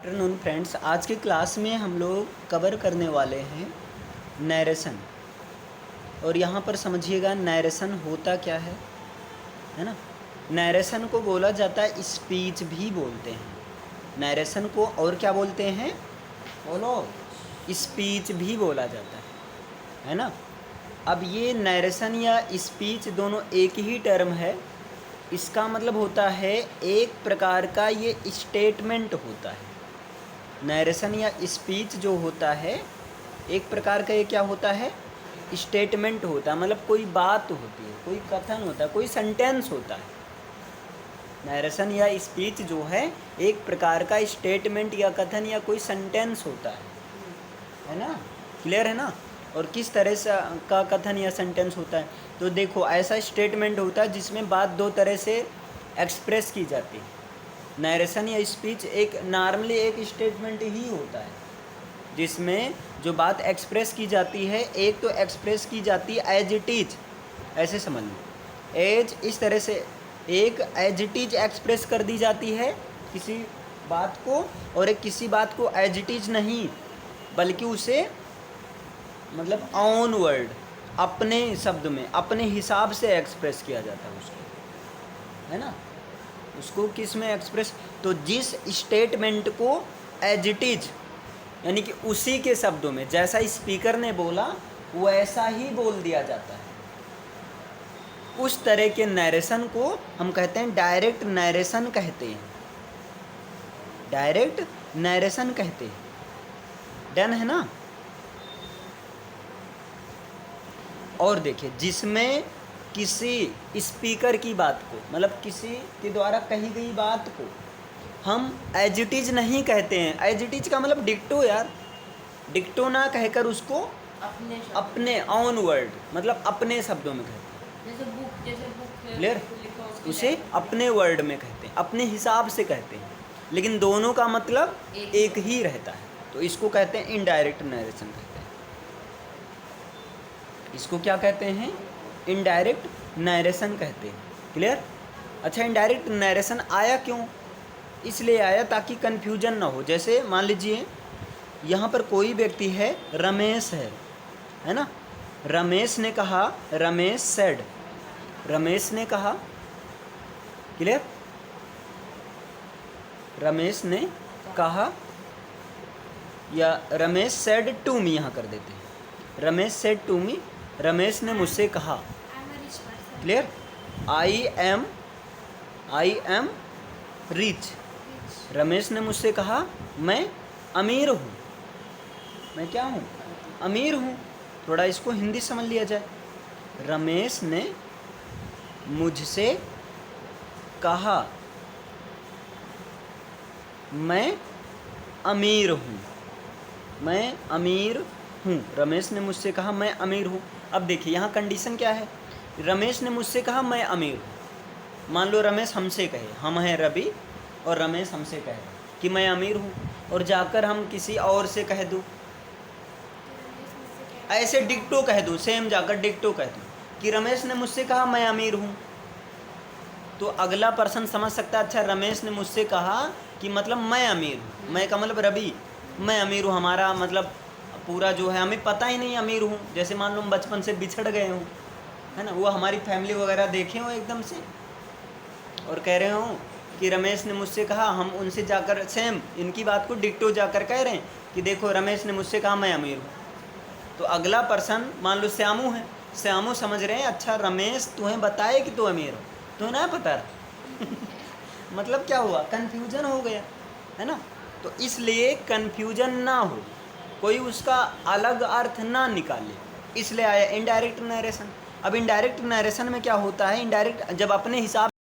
Afternoon friends, आज की class में हम लोग कवर करने वाले हैं नैरेशन। और यहाँ पर समझिएगा नैरेशन होता क्या है ना। नैरेशन को बोला जाता है, स्पीच भी बोलते हैं नैरेशन को। और क्या बोलते हैं बोलो? स्पीच भी बोला जाता है ना। अब ये नैरेशन या स्पीच दोनों एक ही टर्म है। इसका मतलब होता है एक प्रकार का ये स्टेटमेंट होता है। नैरेशन या स्पीच जो होता है एक प्रकार का ये क्या होता है? स्टेटमेंट होता है। मतलब कोई बात होती है, कोई कथन होता है, कोई सेंटेंस होता है। नैरेशन या स्पीच जो है एक प्रकार का स्टेटमेंट या कथन या कोई सेंटेंस होता है ना। क्लियर है ना। और किस तरह से का कथन या सेंटेंस होता है? तो देखो, ऐसा स्टेटमेंट होता है जिसमें बात दो तरह से एक्सप्रेस की जाती है। नैरेशन या स्पीच एक नॉर्मली एक स्टेटमेंट ही होता है जिसमें जो बात एक्सप्रेस की जाती है, एक तो एक्सप्रेस की जाती है एज इट इज, ऐसे समझ लो। एज इस तरह से एक एज इट इज एक्सप्रेस कर दी जाती है किसी बात को, और एक किसी बात को एज इट इज नहीं बल्कि उसे मतलब ऑन वर्ड, अपने शब्द में, अपने हिसाब से एक्सप्रेस किया जाता है उसको, है ना। उसको किस में एक्सप्रेस? तो जिस स्टेटमेंट को एज इट इज यानी कि उसी के शब्दों में जैसा स्पीकर ने बोला वैसा ही बोल दिया जाता है, उस तरह के नैरेशन को हम कहते हैं डायरेक्ट नैरेशन कहते हैं। डायरेक्ट नैरेशन कहते हैं। डन है ना। और देखिए, जिसमें किसी स्पीकर की बात को, मतलब किसी के द्वारा कही गई बात को हम एज इट इज नहीं कहते हैं। एज इट इज का मतलब डिक्टो यार, डिक्टो ना कहकर उसको अपने ऑन वर्ड, मतलब अपने शब्दों में कहते हैं। जैसे क्लियर? उसे अपने वर्ड में कहते हैं, अपने हिसाब से कहते हैं, लेकिन दोनों का मतलब एक ही रहता है। तो इसको कहते हैं इनडायरेक्ट नैरेशन कहते हैं। इसको क्या कहते हैं? इनडायरेक्ट नैरेशन कहते हैं। क्लियर? अच्छा, इनडायरेक्ट नैरेशन आया क्यों? इसलिए आया ताकि कन्फ्यूजन ना हो। जैसे मान लीजिए यहाँ पर कोई व्यक्ति है, रमेश है ना। रमेश ने कहा, रमेश सेड, रमेश ने कहा। क्लियर? रमेश ने कहा, या रमेश सेड टू मी, यहाँ कर देते हैं Ramesh said to me. Ramesh ने मुझसे कहा। Clear? I am rich. Ramesh ने मुझसे कहा मैं अमीर हूँ। मैं क्या हूँ? अमीर हूँ। थोड़ा इसको हिंदी समझ लिया जाए। रमेश ने मुझसे कहा मैं अमीर हूँ। मैं अमीर हूँ। रमेश ने मुझसे कहा मैं अमीर हूँ। अब देखिए यहाँ कंडीशन क्या है? रमेश ने मुझसे कहा मैं अमीर हूँ। मान लो रमेश हमसे कहे, हम हैं रवि और रमेश हमसे कहे कि मैं अमीर हूँ, और जाकर हम किसी और से कह दूँ, ऐसे डिक्टो कह दूँ, सेम जाकर डिक्टो कह दूँ कि रमेश ने मुझसे कहा मैं अमीर हूँ, तो अगला पर्सन समझ सकता है अच्छा रमेश ने मुझसे कहा कि मतलब मैं अमीर हूँ। मैं का मतलब रवि, मैं अमीर हूँ। हमारा मतलब पूरा जो है हमें पता ही नहीं अमीर हूँ। जैसे मान लो हम बचपन से बिछड़ गए हों, है ना, वो हमारी फैमिली वगैरह देखे हो एकदम से, और कह रहे हो कि रमेश ने मुझसे कहा, हम उनसे जाकर सेम इनकी बात को डिक्टो जाकर कह रहे हैं कि देखो रमेश ने मुझसे कहा मैं अमीर हूँ। तो अगला पर्सन मान लो श्यामू है, श्यामू समझ रहे हैं अच्छा रमेश तुम्हें बताए कि तू अमीर हो, तो ना पता मतलब क्या हुआ? कन्फ्यूजन हो गया, है ना। तो इसलिए कन्फ्यूजन ना हो, कोई उसका अलग अर्थ ना निकाले, इसलिए आया इनडायरेक्ट नरेशन। अब इनडायरेक्ट नरेशन में क्या होता है? इनडायरेक्ट जब अपने हिसाब